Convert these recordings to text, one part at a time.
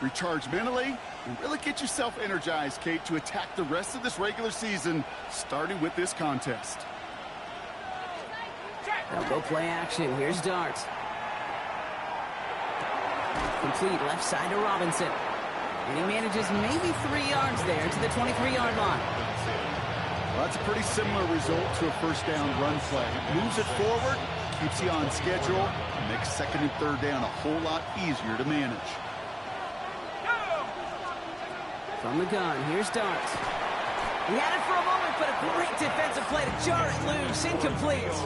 recharge mentally, and really get yourself energized, Kate, to attack the rest of this regular season, starting with this contest. They'll go play action. Here's Dart. Complete left side to Robinson. And he manages maybe 3 yards there to the 23-yard line. Well, that's a pretty similar result to a first down run play. Moves it forward, keeps you on schedule, and makes second and third down a whole lot easier to manage. From the gun, here's Dart. He had it for a moment, but a great defensive play to jar it loose. Incomplete.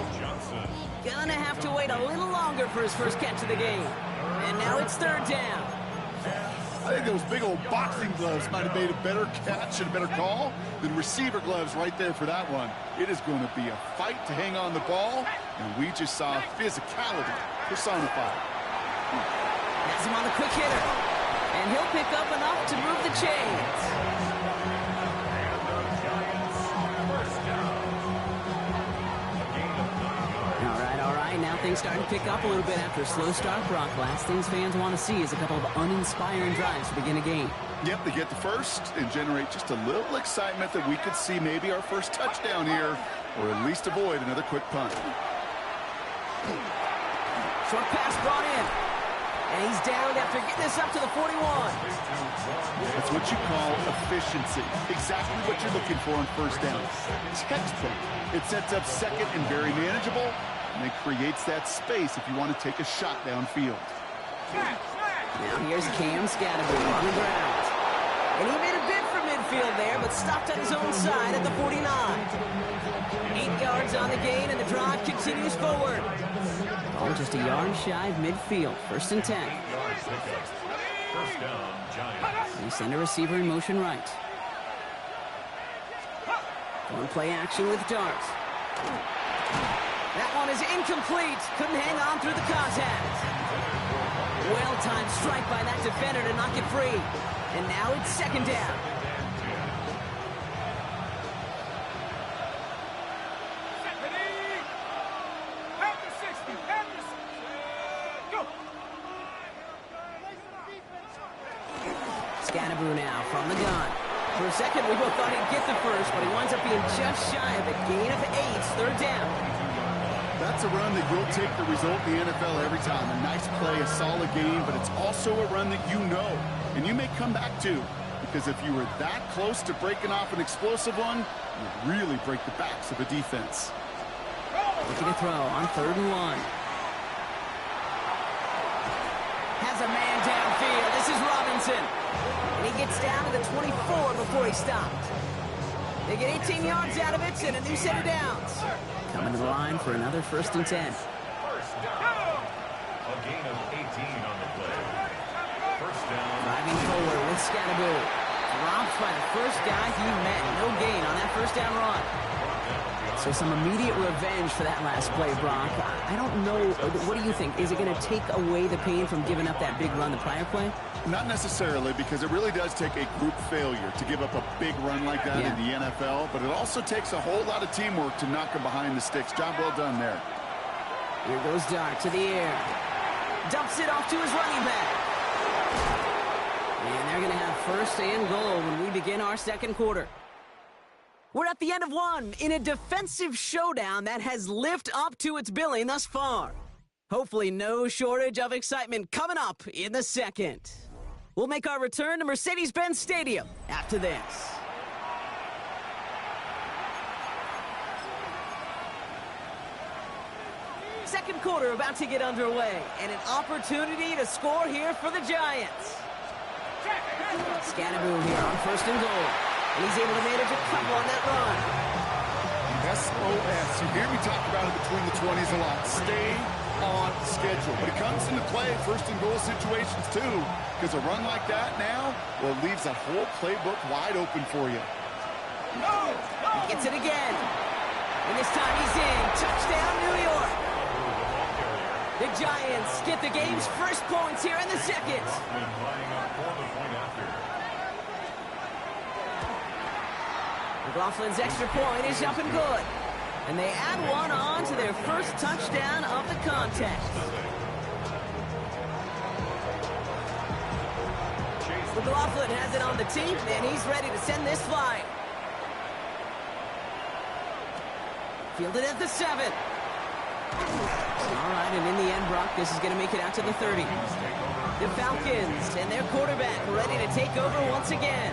Gonna have to wait a little longer for his first catch of the game. And now it's third down. I think those big old boxing gloves might have made a better catch and a better call than receiver gloves right there for that one. It is going to be a fight to hang on the ball, and we just saw physicality personified. Has him on the quick hitter, and he'll pick up enough to move the chains. Now things starting to pick up a little bit after a slow start, Brock. Last things fans want to see is a couple of uninspiring drives to begin a game. Yep, they get the first and generate just a little excitement that we could see maybe our first touchdown here, or at least avoid another quick punt. Short pass brought in, and he's down after getting this up to the 41. That's what you call efficiency. Exactly what you're looking for on first down. Textbook. It sets up second and very manageable, and it creates that space if you want to take a shot downfield. Now here's Cam Scatterby on the ground. And he made a bid for midfield there, but stopped on his own side at the 49. 8 yards on the gain, and the drive continues forward. Oh, just a yard shy of midfield. First and 10. We send a receiver in motion right. One play action with Dart. That one is incomplete. Couldn't hang on through the contact. Well-timed strike by that defender to knock it free. And now it's second down. Scatterby now from the gun. For a second, we both thought he'd get the first, but he winds up being just shy of a gain of 8. Third down. That's a run that you'll take the result in the NFL every time. A nice play, a solid game, but it's also a run that you know, and you may come back to, because if you were that close to breaking off an explosive one, you'd really break the backs of a defense. Looking to throw on 3rd and 1. Has a man downfield. This is Robinson. And he gets down to the 24 before he stopped. They get 18 yards out of it and a new set of downs. Coming to the line for another 1st and 10. First down. A gain of 18 on the play. First down. Driving forward with Scatterby. Dropped by the first guy he met. No gain on that first down run. So some immediate revenge for that last play, Brock. I don't know. What do you think? Is it going to take away the pain from giving up that big run the prior play? Not necessarily, because it really does take a group failure to give up a big run like that in the NFL, but it also takes a whole lot of teamwork to knock him behind the sticks. Job well done there. Here goes Dart to the air. Dumps it off to his running back. And they're going to have 1st and goal when we begin our second quarter. We're at the end of one in a defensive showdown that has lived up to its billing thus far. Hopefully no shortage of excitement coming up in the second. We'll make our return to Mercedes-Benz Stadium after this. Second quarter about to get underway, and an opportunity to score here for the Giants. Scatterby here on 1st and goal. And he's able to manage a couple on that run. SOS. You hear me talk about it between the 20s a lot. Stay on schedule. But it comes into play 1st and goal situations too. Because a run like that now, well, it leaves that whole playbook wide open for you. He gets it again. And this time he's in. Touchdown, New York. The Giants get the game's first points here in the second. McLaughlin's extra point is up and good. And they add one on to their first touchdown of the contest. McLaughlin has it on the tee, and he's ready to send this flying. Fielded at the 7. All right, and in the end, Brock, this is going to make it out to the 30. The Falcons and their quarterback ready to take over once again.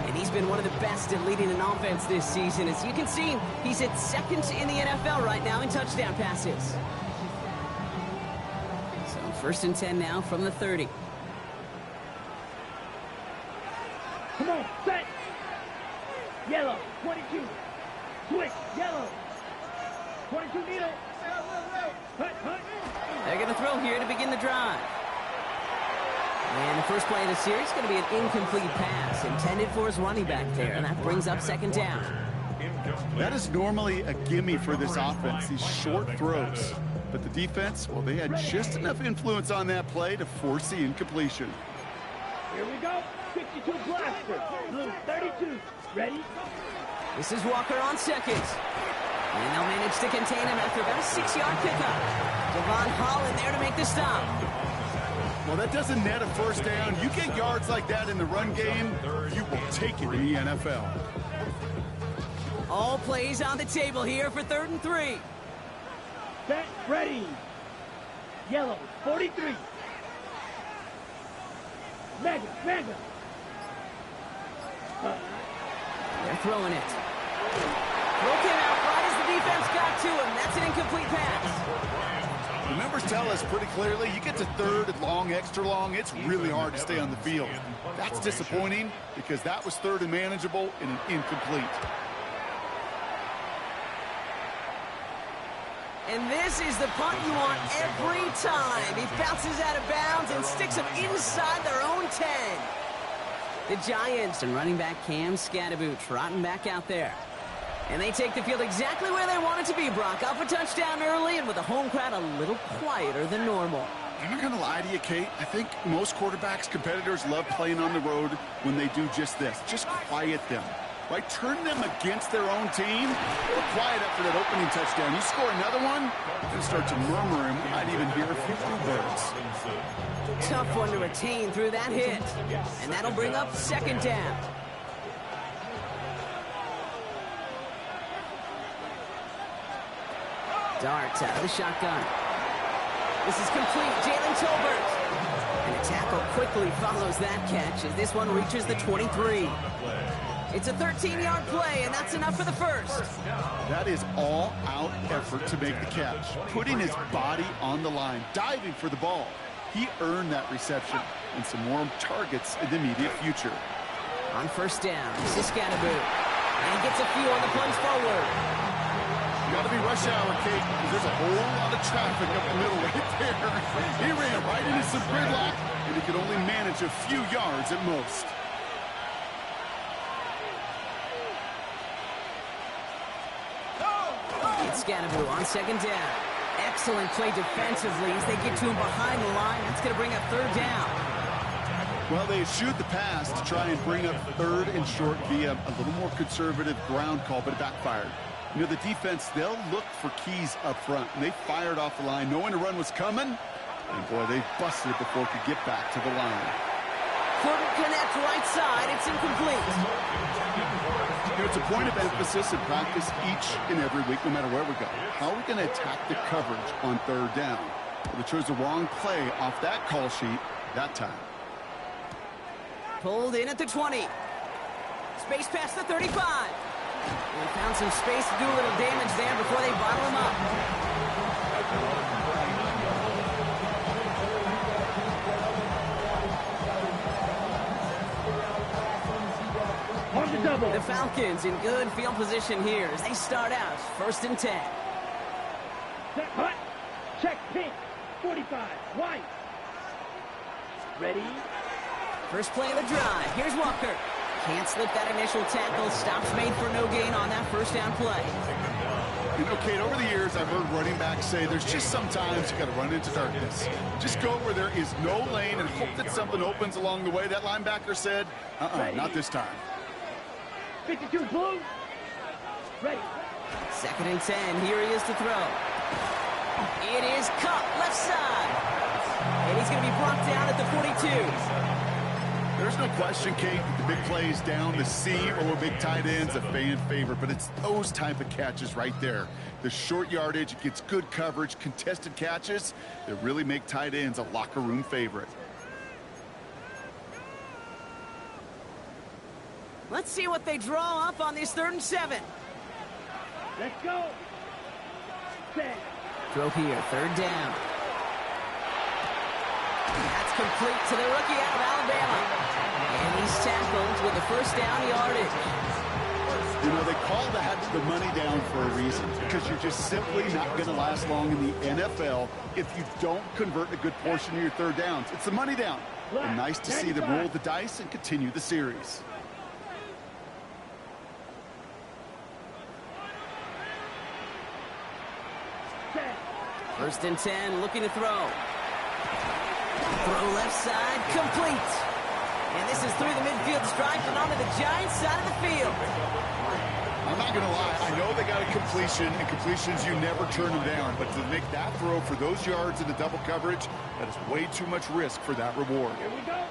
And he's been one of the best at leading an offense this season. As you can see, he's at second in the NFL right now in touchdown passes. So 1st and 10 now from the 30. Come on, set. Yellow, 22. Switch, yellow. 22 needle. Hut, hut. They're going to throw here to begin the drive. And the first play of the series is going to be an incomplete pass intended for his running back there, and that brings up 2nd down. That is normally a gimme for this offense, these short throws. But the defense, well, they had just enough influence on that play to force the incompletion. Here we go. 52 blaster. Blue 32. Ready? This is Walker on 2nd. And they'll manage to contain him after about a 6-yard pickup. Devon Holland there to make the stop. Well, that doesn't net a 1st down. You get yards like that in the run game, you will take it in the NFL. All plays on the table here for 3rd and 3. Set, ready. Yellow, 43. Mega. They're throwing it. Throw came out right as the defense got to him. That's an incomplete pass. The numbers tell us pretty clearly, you get to 3rd and long, extra long, it's really hard to stay on the field. That's disappointing because that was 3rd and manageable and an incomplete. And this is the punt you want every time. He bounces out of bounds and sticks them inside their own 10. The Giants and running back Cam Scadaboo trotting back out there. And they take the field exactly where they want it to be, Brock. Up a touchdown early and with the home crowd a little quieter than normal. I'm not going to lie to you, Kate. I think most quarterbacks, competitors love playing on the road when they do just this. Just quiet them. Right? Turn them against their own team. They'll quiet up for that opening touchdown. You score another one, you can start to murmur and we might even hear a few birds. Tough one to retain through that hit. And that'll bring up 2nd down. Darts out of the shotgun. This is complete. Jalen Tolbert. And a tackle quickly follows that catch as this one reaches the 23. It's a 13-yard play, and that's enough for the 1st. That is all-out effort to make the catch. Putting his body on the line, diving for the ball. He earned that reception and some more targets in the immediate future. On 1st down, this is Scadaboo. And he gets a few on the plunge forward. You got to be rush hour, Kate, because there's a whole lot of traffic up the middle right there. He ran right into some gridlock, and he could only manage a few yards at most. It's Scadaboo on 2nd down. Excellent play defensively as they get to him behind the line. That's going to bring up 3rd down. Well, they eschewed the pass to try and bring up 3rd and short via a little more conservative ground call, but it backfired. You know, the defense, they'll look for keys up front, and they fired off the line knowing the run was coming, and boy, they busted it before it could get back to the line. Couldn't connect right side. It's incomplete. You know, it's a point of emphasis in practice each and every week, no matter where we go. How are we going to attack the coverage on 3rd down? Well, they chose the wrong play off that call sheet that time. Pulled in at the 20. Space past the 35. They found some space to do a little damage there before they bottle him up. On the double. The Falcons in good field position here as they start out 1st and 10. Set, hut. Check, pink. 45. White. Ready? First play of the drive. Here's Walker. Can't slip that initial tackle. Stops made for no gain on that 1st down play. You know, Kate, over the years, I've heard running backs say there's just sometimes you got to run into darkness. Just go where there is no lane and hope that something opens along the way. That linebacker said, not this time. 52 blue. Ready. 2nd and 10. Here he is to throw. It is Cup left side. And he's going to be brought down at the 42. There's no question, Kate, the big plays down the seam or big tight ends a fan favorite, but it's those type of catches right there. The short yardage, it gets good coverage, contested catches that really make tight ends a locker room favorite. Let's see what they draw up on this 3rd and 7. Let's go. Set. Throw here, 3rd down. That's complete to the rookie out of Alabama. And he's tackled with a 1st down yardage. You know, they call that the money down for a reason, because you're just simply not going to last long in the NFL if you don't convert a good portion of your 3rd downs. It's the money down. And nice to see them roll the dice and continue the series. Set. 1st and 10, looking to throw. Throw left side, complete. And this is through the midfield stripe and onto the Giants side of the field. I'm not going to lie, I know they got a completion, and completions, you never turn them down. But to make that throw for those yards in the double coverage, that is way too much risk for that reward. Here we go.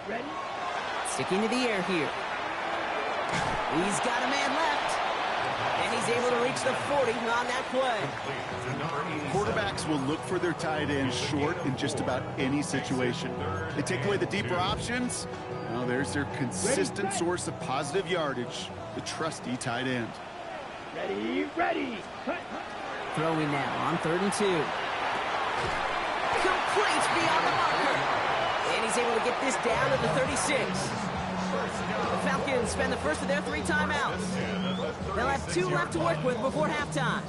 Ready? Sticking to the air here. He's got a man left. And he's able to reach the 40 on that play. Quarterbacks will look for their tight ends short in just about any situation. They take away the deeper options. Now there's their consistent source of positive yardage, the trusty tight end. Ready, ready. Throwing now on 3rd and 2. Complete beyond the marker. And he's able to get this down to the 36. The Falcons spend the first of their 3 timeouts. They'll have 2 left to work with before halftime.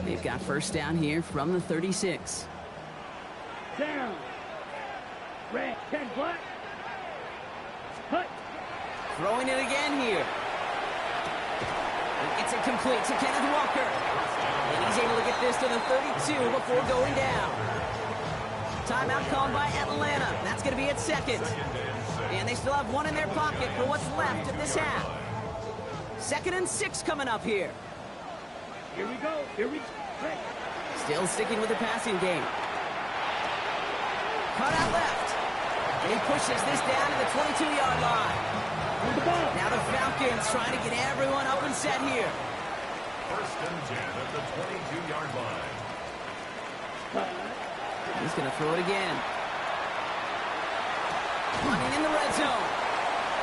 They've got 1st down here from the 36. Down. Red, 10 black. Hut. Throwing it again here. It's incomplete to Kenneth Walker. And he's able to get this to the 32 before going down. Timeout called by Atlanta. That's going to be at 2nd. And they still have 1 in their pocket for what's left of this half. 2nd and 6 coming up here. Here we go. Here we go. Still sticking with the passing game. Cut out left. And he pushes this down to the 22-yard line. Now the Falcons trying to get everyone up and set here. 1st and 10 at the 22-yard line. He's going to throw it again. Running in the red zone.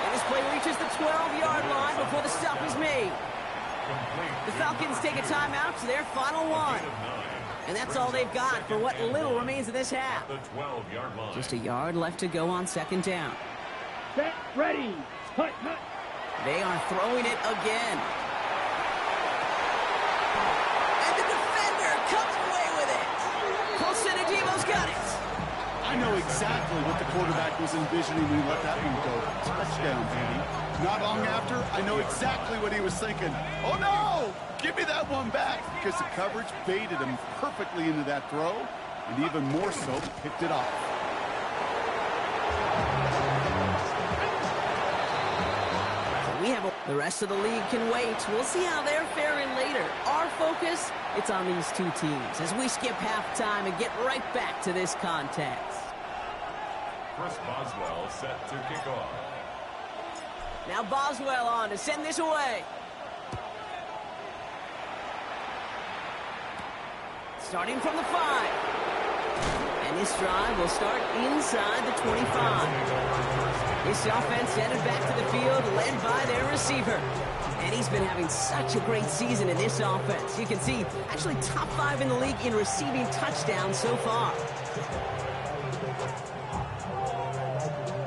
And this play reaches the 12-yard line before the stop is made. The Falcons take a timeout to their final 1. And that's all they've got for what little remains of this half. The 12-yard line. Just a yard left to go on 2nd down. Set, ready. Hut, hut. They are throwing it again. And the defender comes away with it. Colson-Adebo's got it. I know exactly what the quarterback was envisioning when he let that one go. Touchdown, baby. Not long after, I know exactly what he was thinking. Oh, no! Give me that one back, because the coverage baited him perfectly into that throw, and even more so, picked it off. We have the rest of the league can wait. We'll see how they're faring later. Our focus, it's on these 2 teams as we skip halftime and get right back to this contest. Chris Boswell set to kick off. Now Boswell on to send this away. Starting from the 5. And this drive will start inside the 25. This offense headed back to the field, led by their receiver. And he's been having such a great season in this offense. You can see, actually top 5 in the league in receiving touchdowns so far.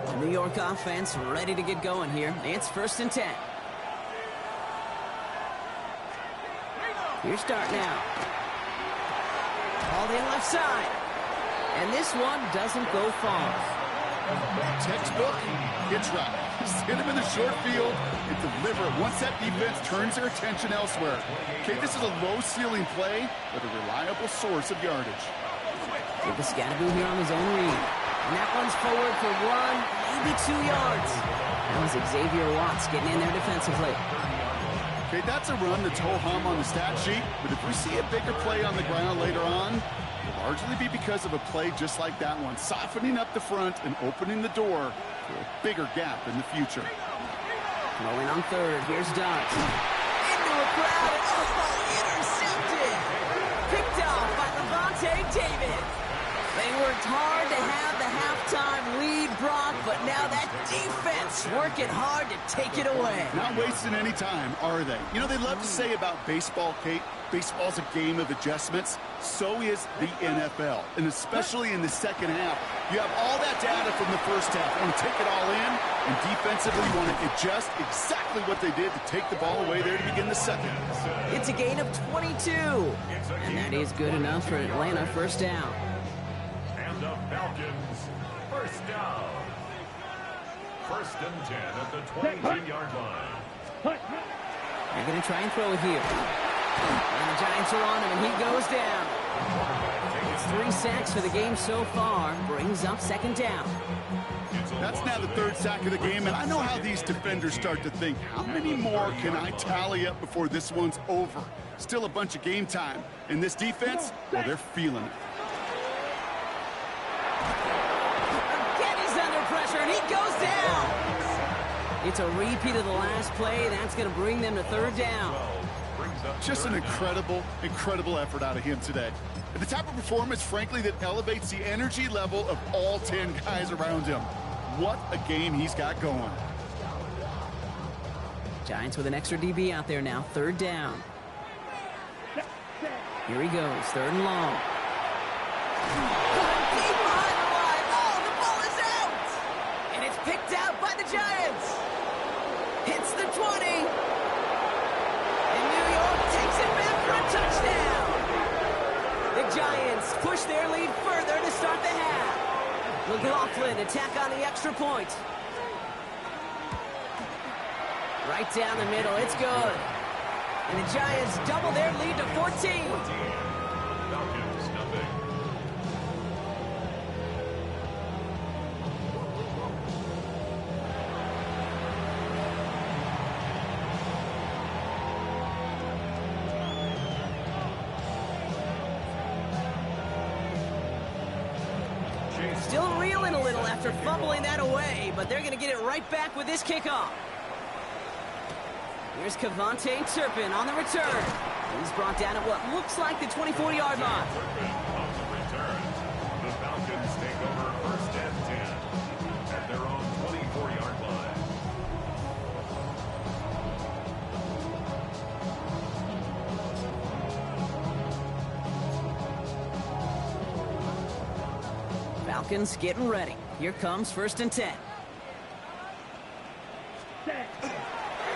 The New York offense ready to get going here. It's 1st and 10. Here's start now. Called in left side. And this one doesn't go far. Textbook, it's right. Just hit him in the short field and deliver it once that defense turns their attention elsewhere. Okay, this is a low-ceiling play, but a reliable source of yardage. With the Scatterboo here on his own read. And that one's forward for 1, maybe 2 yards. That was Xavier Watts getting in there defensively. Okay, that's a run that's ho-hum on the stat sheet, but if we see a bigger play on the ground later on, largely be because of a play just like that one, softening up the front and opening the door for a bigger gap in the future. Rolling on third, here's Dodds. Into a crowd, and intercepted! Picked off by Levante David. They worked hard to have the halftime lead, Brock, but now that defense working hard to take it away. Not wasting any time, are they? You know, they love to say about baseball, Kate, baseball's a game of adjustments. So is the NFL, and especially in the second half. You have all that data from the first half. You want to take it all in, and defensively you want to adjust exactly what they did to take the ball away there to begin the second. It's a gain of 22, and that is good enough for Atlanta first down. And the Falcons, first down. First and 10 at the 22-yard line. They're going to try and throw it here. And the Giants are on him, and he goes down. It's 3 sacks for the game so far. Brings up second down. That's now the third sack of the game, and I know how these defenders start to think, how many more can I tally up before this one's over? Still a bunch of game time. And this defense, well, they're feeling it. Again, he's under pressure, and he goes down. It's a repeat of the last play. That's going to bring them to third down. Just an incredible effort out of him today. And the type of performance, frankly, that elevates the energy level of all 10 guys around him. What a game he's got going. Giants with an extra DB out there now. Third down. Here he goes. Third and long. Deep behind the line. Oh, the ball is out. And it's picked out by the Giants. Hits the 20. And New York takes it back for a touchdown. The Giants push their lead further to start the half. McLaughlin attack on the extra point. Right down the middle. It's good. And the Giants double their lead to 14. Falcons, nothing. Still reeling a little after fumbling that away, but they're going to get it right back with this kickoff. Here's Cavante Turpin on the return. He's brought down at what looks like the 24-yard line. On the return, the Falcons take over first and 10 at their own 24-yard line. Falcons getting ready. Here comes first and 10.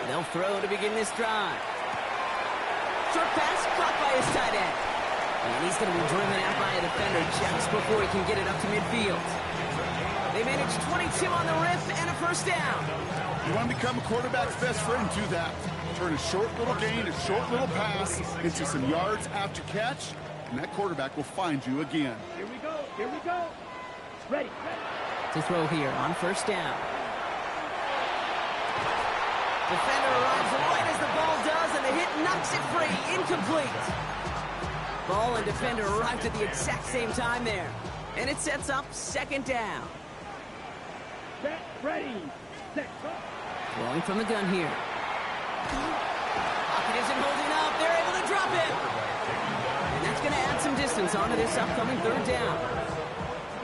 They'll throw to begin this drive. Short pass caught by his tight end. And he's going to be driven out by a defender just before he can get it up to midfield. They manage 22 on the rip and a first down. You want to become a quarterback's best friend, do that. Turn a short little gain, a short little pass into some yards after catch, and that quarterback will find you again. Here we go. Here we go. Ready. To throw here on first down. Defender arrives right as the ball does, and the hit knocks it free. Incomplete. Ball and defender arrived at the exact same time there. And it sets up second down. Set. Ready. Set. Go. Throwing from the gun here. Pocket isn't holding up. They're able to drop it. And that's going to add some distance onto this upcoming third down.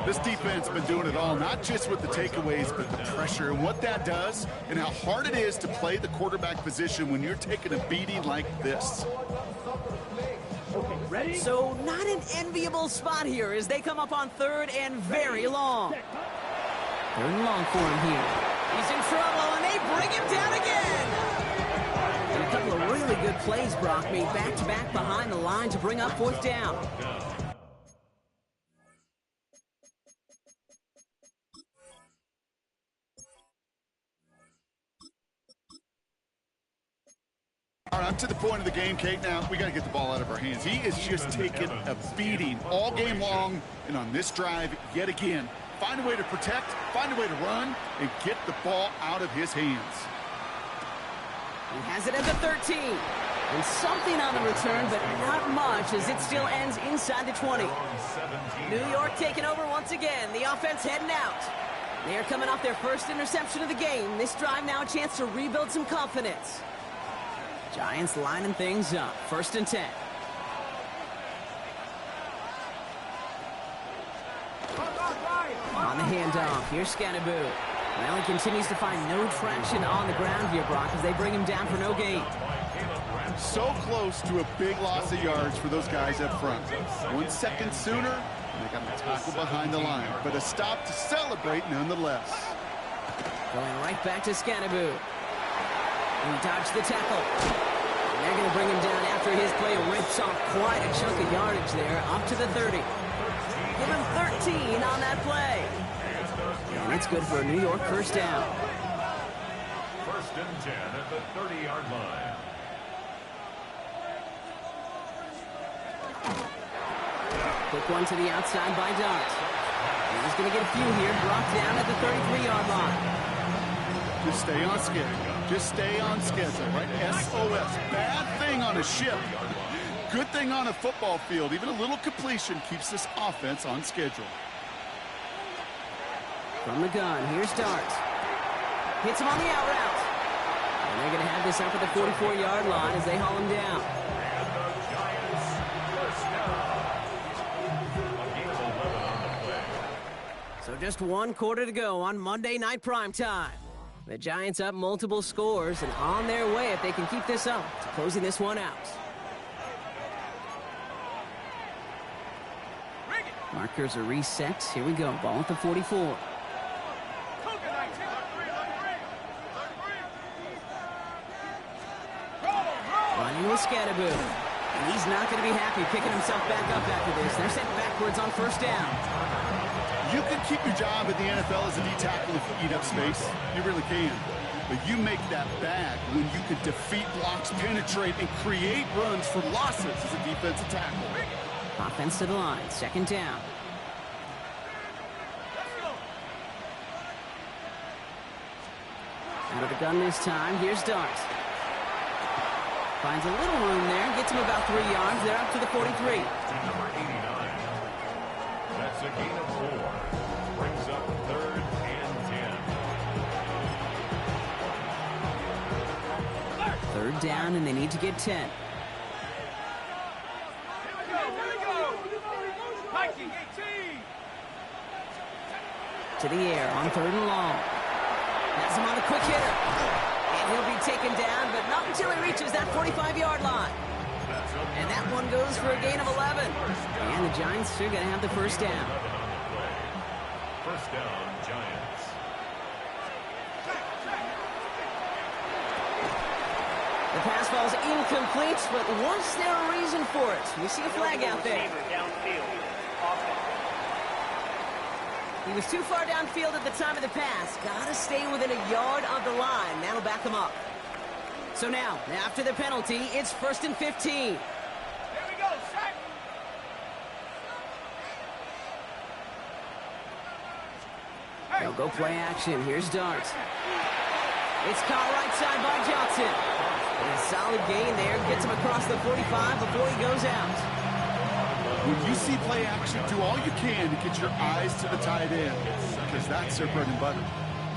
This defense has been doing it all, not just with the takeaways, but the pressure and what that does and how hard it is to play the quarterback position when you're taking a beating like this. Okay, ready? So not an enviable spot here as they come up on third and very long. Third and long for him here. He's in trouble, and they bring him down again. And a couple of really good plays, Brock, made back-to-back behind the line to bring up fourth down. All right, I'm to the point of the game, Kate. Now, we got to get the ball out of our hands. He is just taking a beating all game long, and on this drive, yet again, find a way to protect, find a way to run, and get the ball out of his hands. He has it at the 13. And something on the return, but not much, as it still ends inside the 20. New York taking over once again. The offense heading out. They're coming off their first interception of the game. This drive now a chance to rebuild some confidence. Giants lining things up. 1st and 10. On the handoff, here's Scannaboo. Well, he continues to find no traction on the ground here, Brock, as they bring him down for no gain. So close to a big loss of yards for those guys up front. 1 second sooner, and they got a tackle behind the line. But a stop to celebrate nonetheless. Going right back to Scannaboo. He dodged the tackle. And they're going to bring him down after his play rips off quite a chunk of yardage there, up to the 30. Give him 13 on that play. And it's good for a New York 1st down. 1st and 10 at the 30-yard line. Quick one to the outside by Dart. And he's going to get a few here, brought down at the 33-yard line. Just stay on schedule. Just stay on schedule, right? SOS. Bad thing on a ship. Good thing on a football field. Even a little completion keeps this offense on schedule. From the gun, here's Dart. Hits him on the out route. And they're going to have this up at the 44-yard line as they haul him down. So just 1 quarter to go on Monday Night Primetime. The Giants up multiple scores and on their way if they can keep this up to closing this one out. Markers are reset. Here we go. Ball at the 44. Running with Scannaboo. And he's not going to be happy picking himself back up after this. They're sent backwards on 1st down. You can keep your job at the NFL as a D tackle if you eat up space. You really can. But you make that bad when you can defeat blocks, penetrate, and create runs for losses as a defensive tackle. Offense to the line. 2nd down. Out of the gun this time. Here's Dart. Finds a little room there. Gets him about 3 yards. They're up to the 43. Number 89. That's a gain of 4. Brings up 3rd and 10. 3rd down, and they need to get 10. To the air on 3rd and long. Has him on a quick hitter. And he'll be taken down, but not until he reaches that 45-yard line. And that one goes for a gain of 11. And the Giants are going to have the 1st down. 1st down, Giants. The pass ball's incomplete, but was there a reason for it? We see a flag out there. He was too far downfield at the time of the pass. Gotta stay within a yard of the line. That'll back him up. So now, after the penalty, it's 1st and 15. Here we go, sack. They'll go play action. Here's Dart. It's caught right side by Johnson. And a solid gain there. Gets him across the 45 before he goes out. When you see play action, do all you can to get your eyes to the tight end, because that's their bread and butter.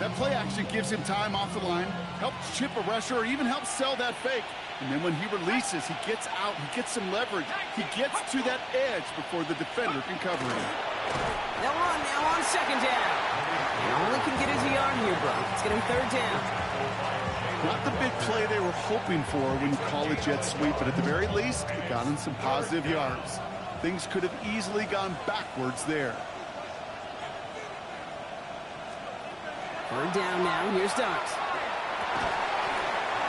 That play action gives him time off the line, helps chip a rusher, or even helps sell that fake. And then when he releases, he gets out, he gets some leverage. He gets to that edge before the defender can cover him. They'll run now on 2nd down. And all he can get is a yard here, Brock. It's going to be 3rd down. Not the big play they were hoping for when you call a jet sweep, but at the very least, it got him some positive yards. Things could have easily gone backwards there. 3rd down now. Here's Dart.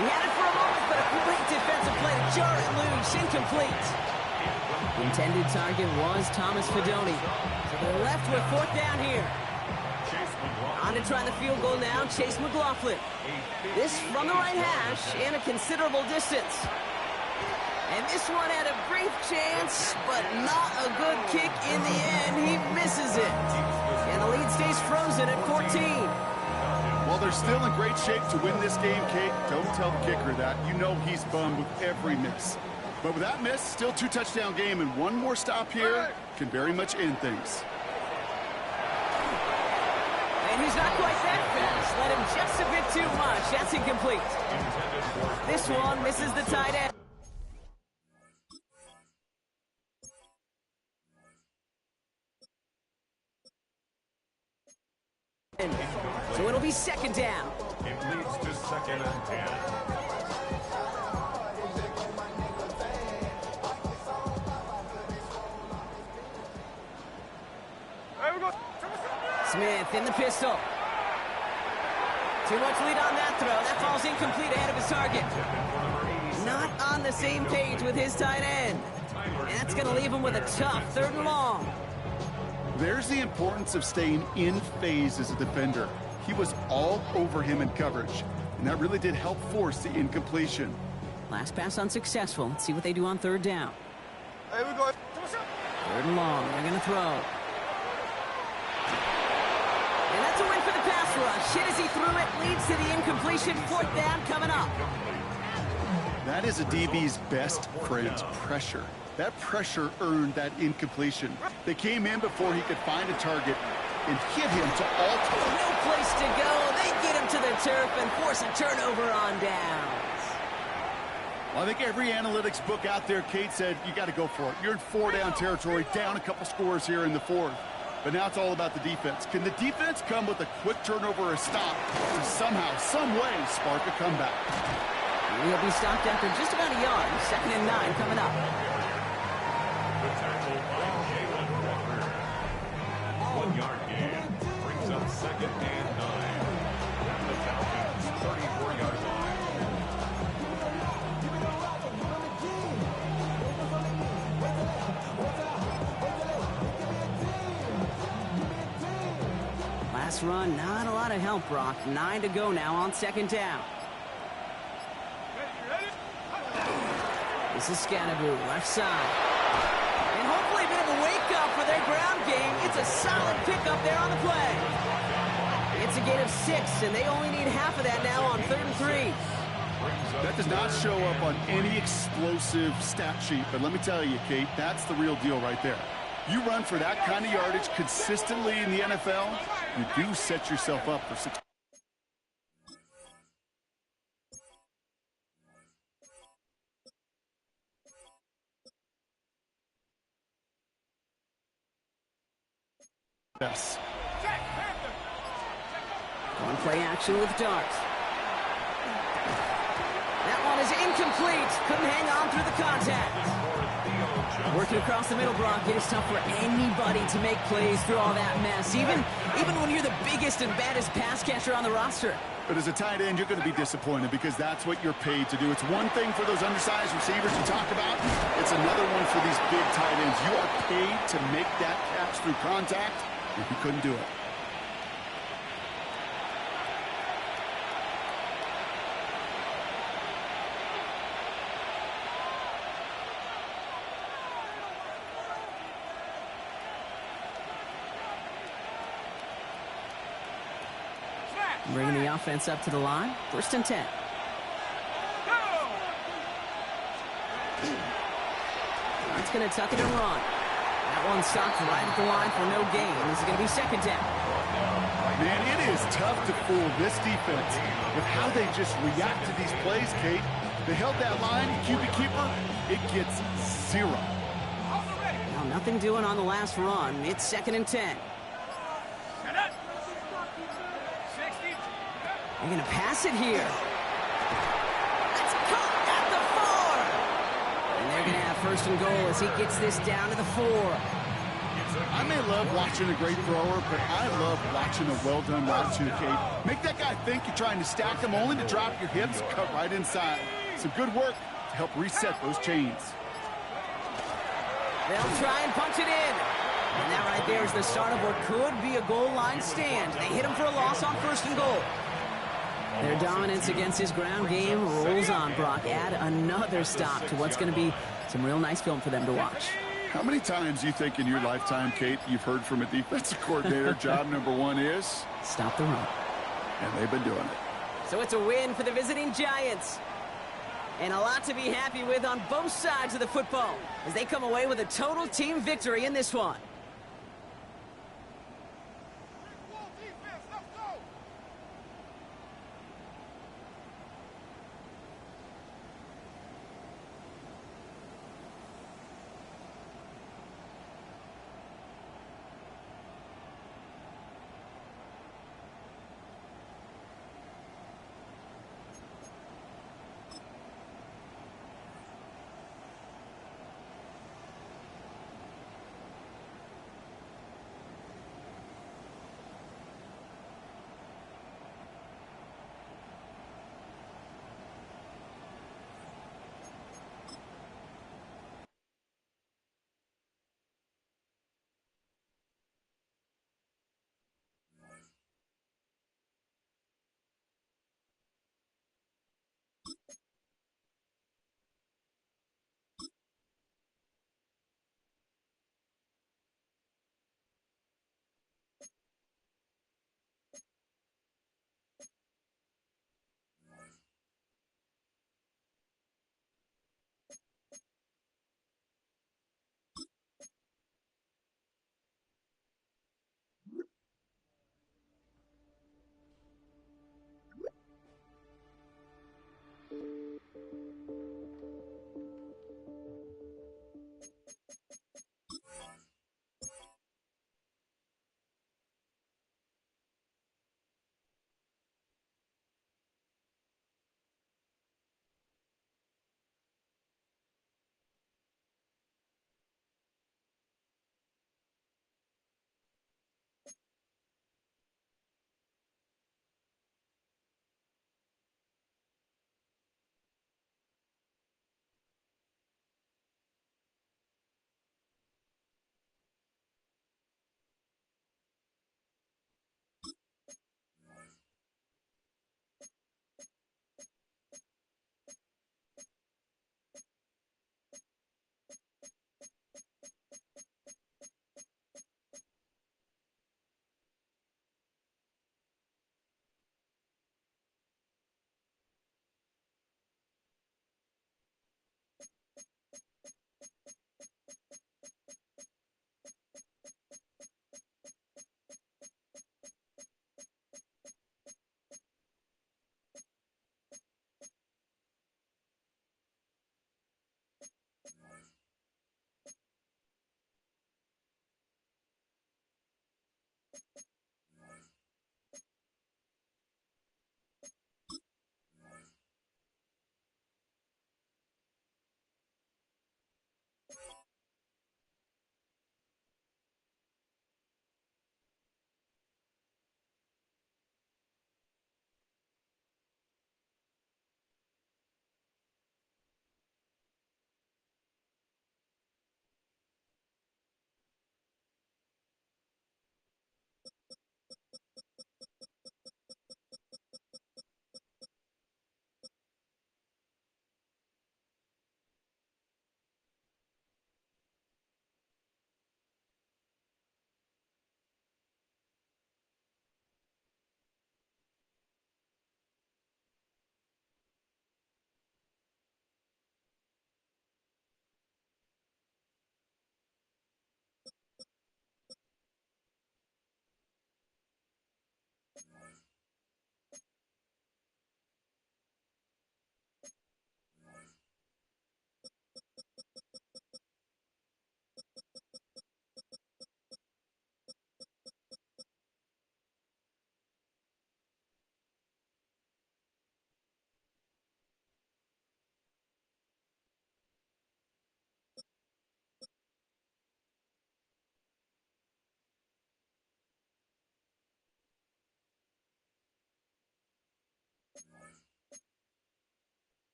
He had it for a moment, but a great defensive play to jar it loose. Incomplete. Intended target was Thomas Fidone. So they're left with 4th down here. On to try the field goal now, Chase McLaughlin. This from the right hash and a considerable distance. And this one had a brief chance, but not a good kick in the end. He misses it. And the lead stays frozen at 14. Well, While they're still in great shape to win this game, Kate, don't tell the kicker that. You know he's bummed with every miss. But with that miss, still 2-touchdown game, and one more stop here can very much end things. And he's not quite that fast. Let him just a bit too much. That's incomplete. This one misses the tight end. So it'll be second down. It leads to 2nd and 10. Smith in the pistol. Too much lead on that throw. That falls incomplete ahead of his target. Not on the same page with his tight end. And that's going to leave him with a tough 3rd and long. There's the importance of staying in phase as a defender. He was all over him in coverage, and that really did help force the incompletion. Last pass unsuccessful. Let's see what they do on 3rd down. 3rd and long. They're going to throw. And that's a win for the pass rush. Hit as he threw it. Leads to the incompletion. 4th down coming up. That is a DB's best friend, pressure. That pressure earned that incompletion. They came in before he could find a target and hit him to all time. No place to go. They get him to the turf and force a turnover on downs. Well, I think every analytics book out there, Kate, said you got to go for it. You're in 4-down territory, down a couple scores here in the 4th. But now it's all about the defense. Can the defense come with a quick turnover or a stop to somehow, some way, spark a comeback? He'll be stopped after just about a yard. 2nd and 9 coming up. The tackle by Jalen Walker. 1-yard gain brings up 2nd and 9. At the Falcons' 34-yard line. Last run, not a lot of help, Brock. 9 to go now on 2nd down. This is Scannaboo, left side. And hopefully a bit of a wake-up for their ground game. It's a solid pickup there on the play. It's a gain of 6, and they only need half of that now on 3rd and 3. That does not show up on any explosive stat sheet, but let me tell you, Kate, that's the real deal right there. You run for that kind of yardage consistently in the NFL, you do set yourself up for success. Yes. One play action with Dart. That one is incomplete. Couldn't hang on through the contact. Working across the middle, Brock, it is tough for anybody to make plays through all that mess, even when you're the biggest and baddest pass catcher on the roster. But as a tight end, you're going to be disappointed because that's what you're paid to do. It's one thing for those undersized receivers you talk about. It's another one for these big tight ends. You are paid to make that catch through contact, and he couldn't do it. Bringing the offense up to the line. 1st and 10. That's going to tuck it and run. That one stopped right at the line for no gain. This is going to be 2nd down. Man, it is tough to fool this defense with how they just react to these plays, Kate. They held that line, QB keeper, it gets 0. Now, nothing doing on the last run. It's 2nd and 10. They're going to pass it here. That's caught at the 4. And they're going to have 1st and goal as he gets this down to the 4. I may love watching a great thrower, but I love watching a well-done route too, Kate. Make that guy think you're trying to stack him only to drop your hips, cut right inside. Some good work to help reset those chains. They'll try and punch it in. And that right there is the start of what could be a goal line stand. They hit him for a loss on 1st and goal. Their dominance against his ground game rolls on, Brock. Add another stop to what's going to be some real nice film for them to watch. How many times do you think in your lifetime, Kate, you've heard from a defensive coordinator, job number 1 is? Stop the run. And they've been doing it. So it's a win for the visiting Giants. And a lot to be happy with on both sides of the football as they come away with a total team victory in this one.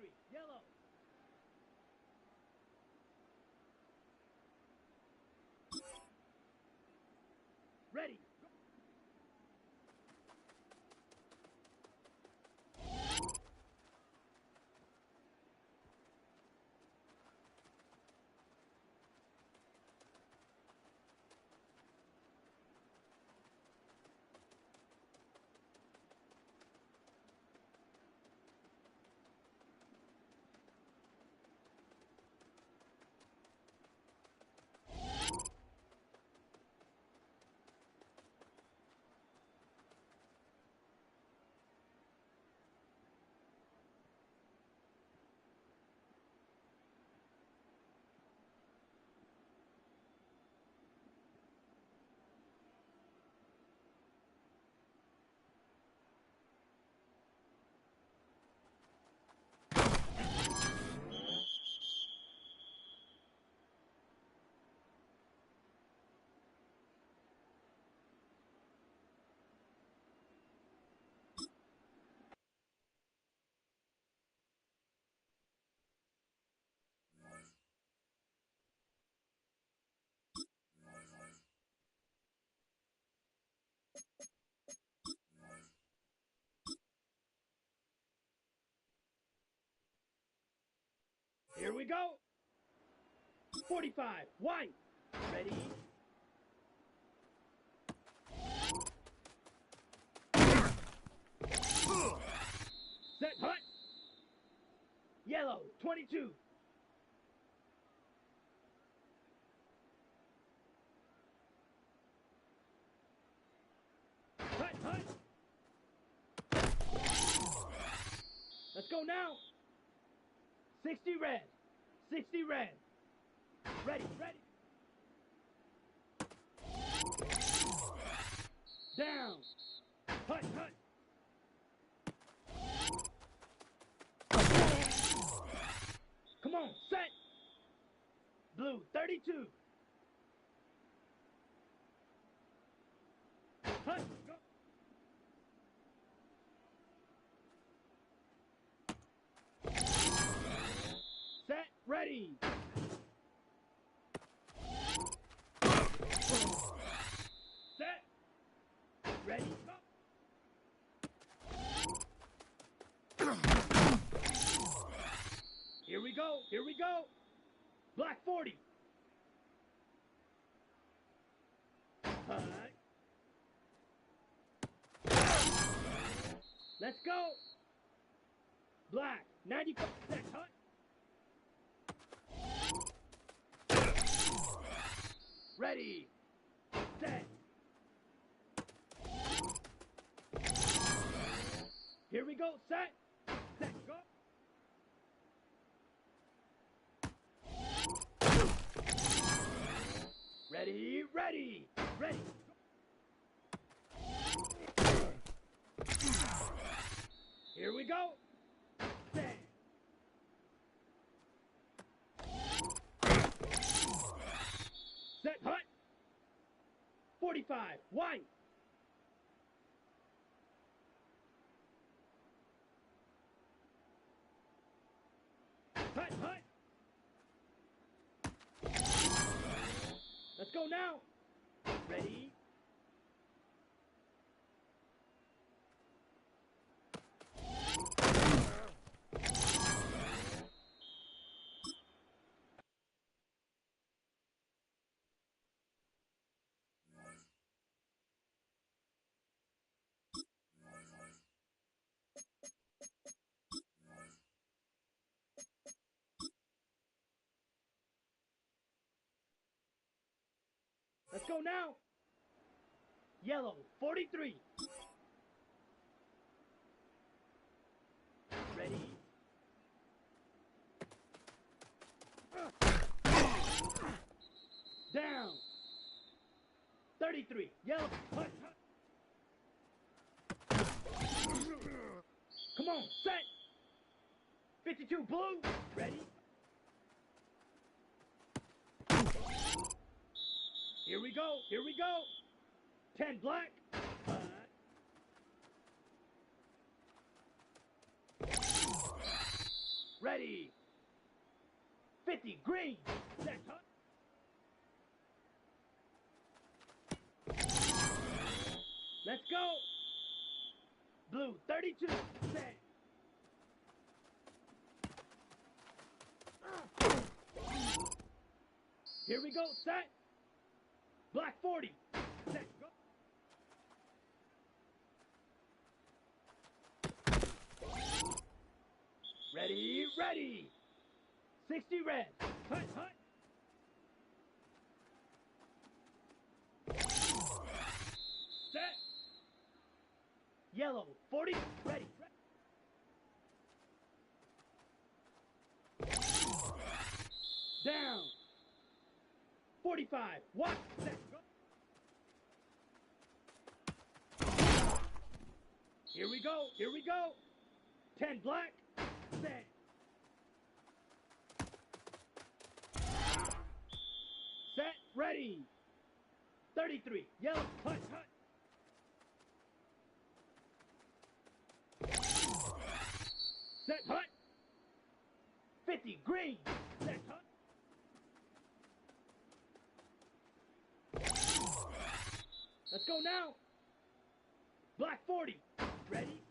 43, yellow. Ready. Here we go. 45, white. Ready. Set, hut. Yellow, 22. Hut, hut. Let's go now. 60 red. 60 red. Ready, ready. Down. Hut, hut. Come on, set. Blue, 32. Hut, go. Set, ready. Set. Ready, go. Here we go, here we go. Black 40. Hut. Let's go. Black, 95. Set, hut. Ready. Set. Here we go. Set. Set. Go. Ready. Ready. Ready. Here we go. Set. Set. Hut. 45. White. Hut, hut. Let's go now. Ready. Let's go now. Yellow, 43. Ready. Down. 33. Yellow. Hut, hut. Come on, set. 52 blue. Ready. Here we go. Here we go. 10 black. Ready. 50, green. Set, hut. Let's go. Blue, 32, set. Here we go, set. Black 40, set, go. Ready, ready. 60 red. Hut, hut. Set. Yellow, 40, ready. Down. 45, what? Set, go. Here we go, here we go. 10 black, set. Set, ready. 33, yellow, hut, hut. Set, hut. 50, green, set, hut. Let's go now. Black 40, ready.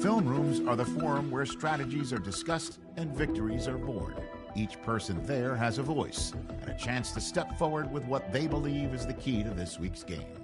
Film rooms are the forum where strategies are discussed and victories are born. Each person there has a voice and a chance to step forward with what they believe is the key to this week's game.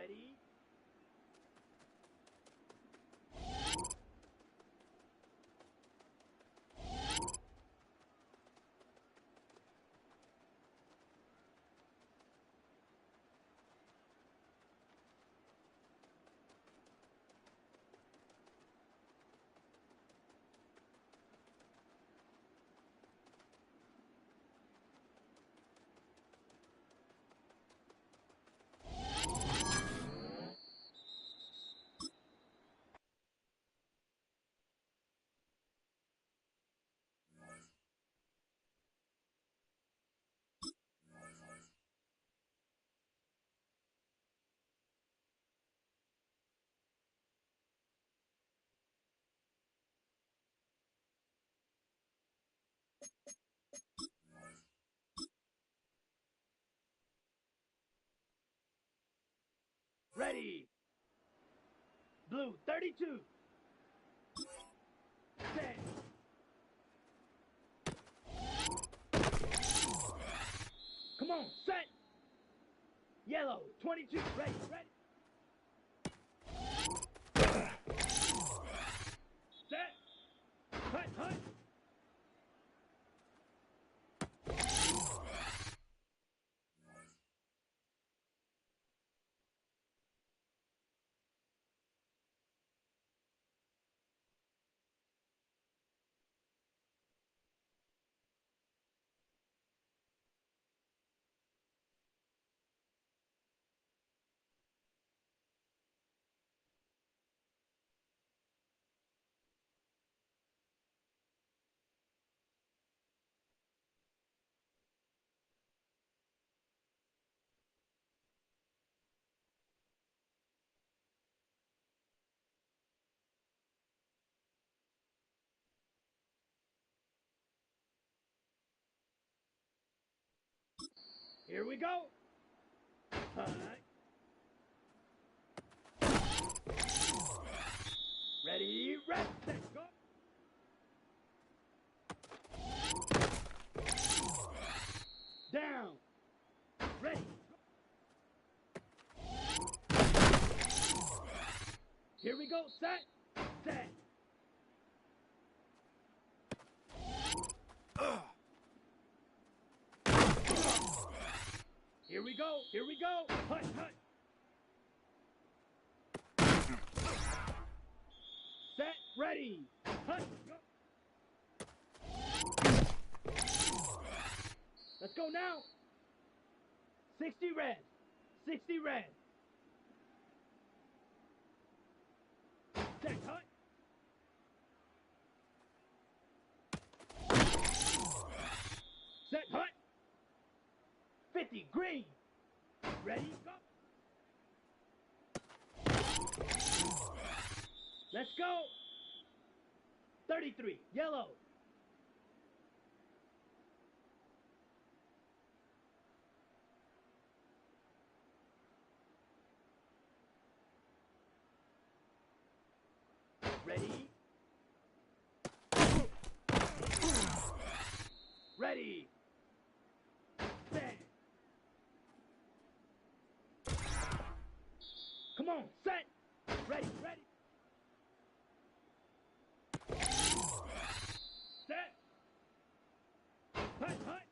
Ready? Ready. Blue 32. Set. Come on, set. Yellow 22. Ready, ready. Set. Hut, hut. Here we go. Hut. Ready, red, set, go. Down. Ready. Here we go, set, set. Here we go, here we go. Hut, hut. Set, ready. Hut, go. Let's go now. 60 red. 60 red. Set, hut. Set, hut. 50 green. Ready, go. Let's go. 33 yellow. Ready? Ready. Set. Come on, set. Ready, ready. Set. Hut, hut.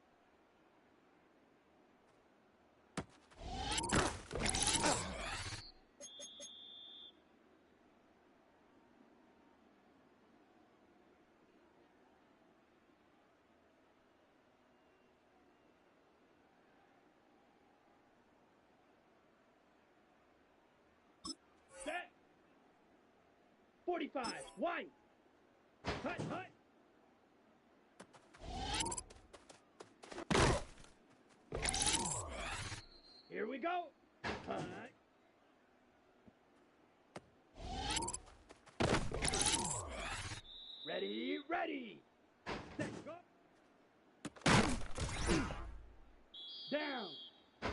Set. 45, white. Hut, hut. Here we go. Hut. Ready, ready. Set, go. Down.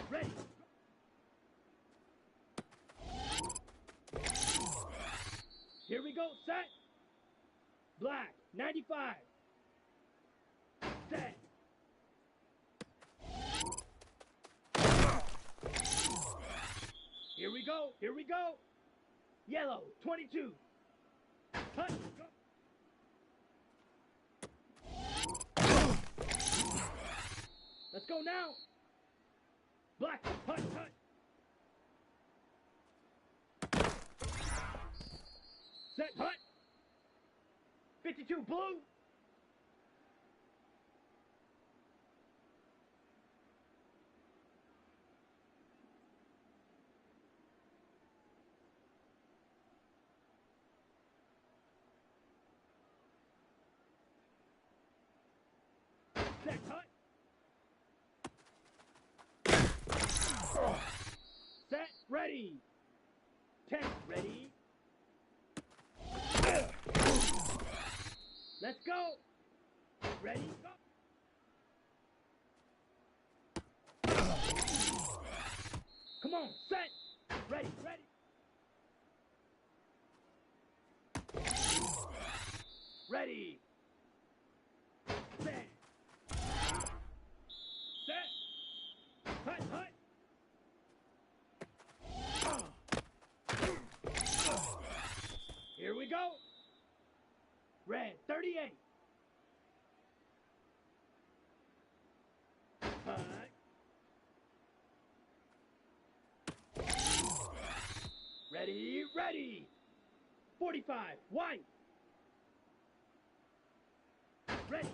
Ready. Here we go, set. Black, 95. Set. Here we go. Here we go. Yellow, 22. Hut, go. Let's go now. Black, hut, hut. Set, hut. 52, blue. Set, hut. Set, ready. 10, ready. Let's go. Ready, go. Come on, set. Ready, ready. Ready. Set. Set. Hut, hut. Here we go. Red, 38. Hut. Ready, ready. 45, white. Ready.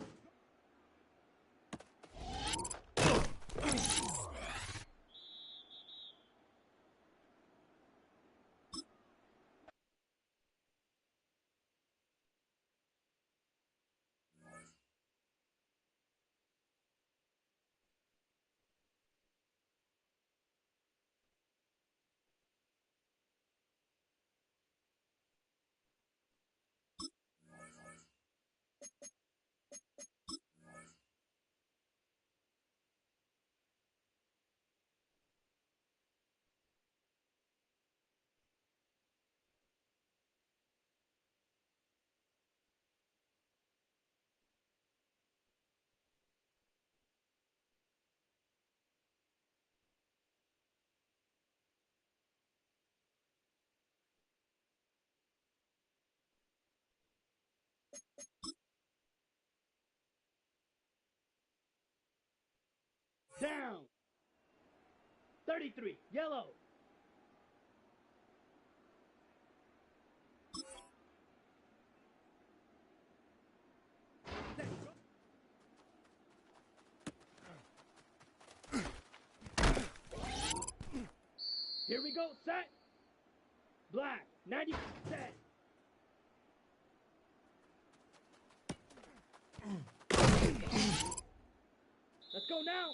Down. 33, yellow. Set, go. Here we go, set. Black, 90, set. Let's go now.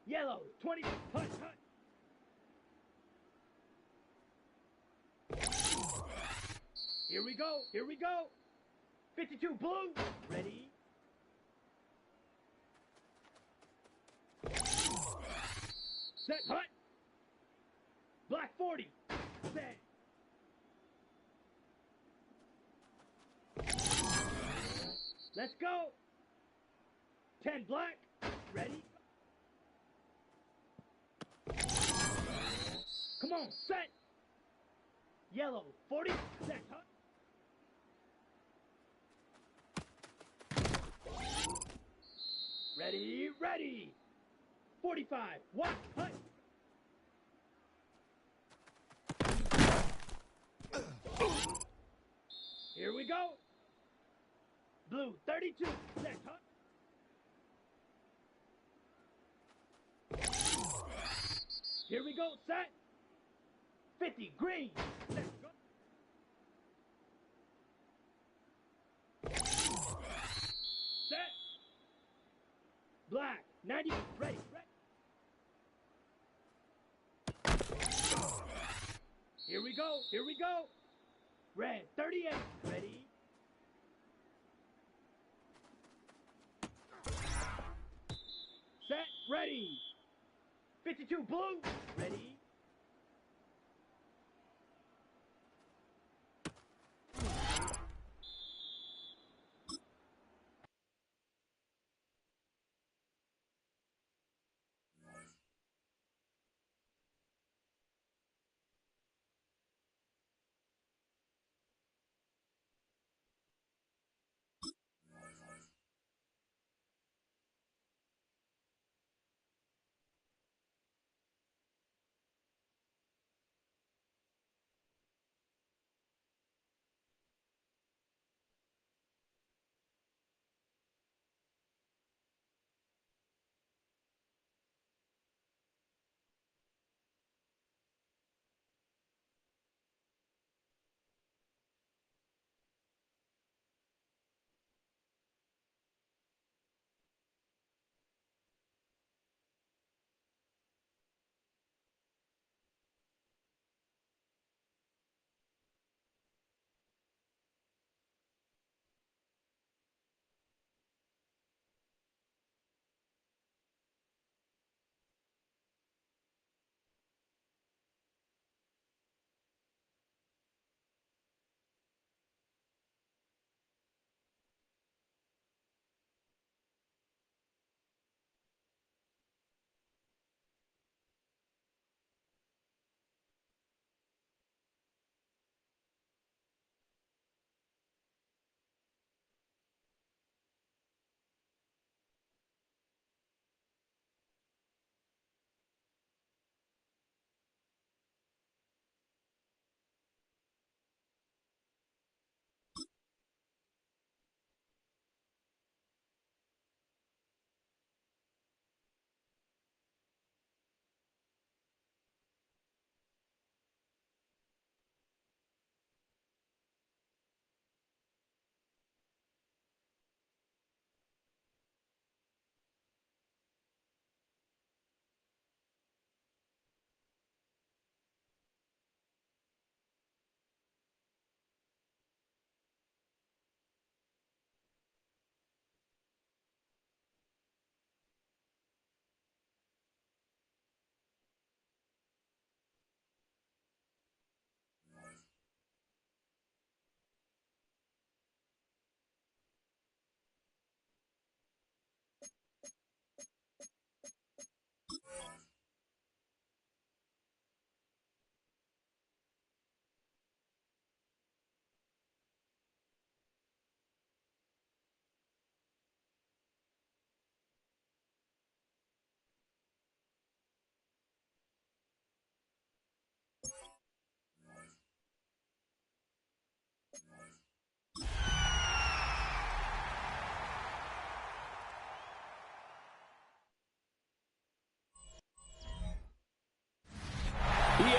Yellow, 20, hut, hut. Here we go, here we go. 52, blue, ready. Set, hut. Black, 40, set. Let's go. 10, black, ready. Come on, set. Yellow, 40, set, hut. Ready, ready. 45, white, hut. Here we go. Blue, 32, set, hut. Here we go, set. 50, green, set, go. Set. Black, 90, ready, ready. Here we go, here we go. Red, 38, ready. Set, ready. 52, blue, ready.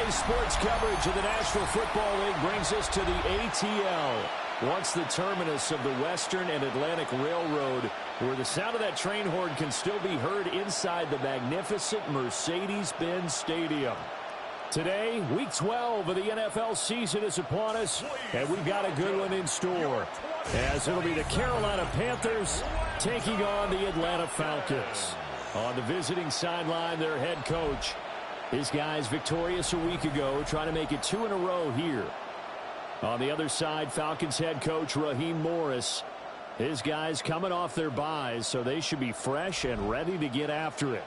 Today's sports coverage of the National Football League brings us to the ATL, once the terminus of the Western and Atlantic Railroad, where the sound of that train horn can still be heard inside the magnificent Mercedes-Benz Stadium. Today, Week 12 of the NFL season is upon us, and we've got a good one in store, as it'll be the Carolina Panthers taking on the Atlanta Falcons. On the visiting sideline, their head coach. His guys victorious a week ago, trying to make it 2 in a row here. On the other side, Falcons head coach Raheem Morris. His guys coming off their byes, so they should be fresh and ready to get after it.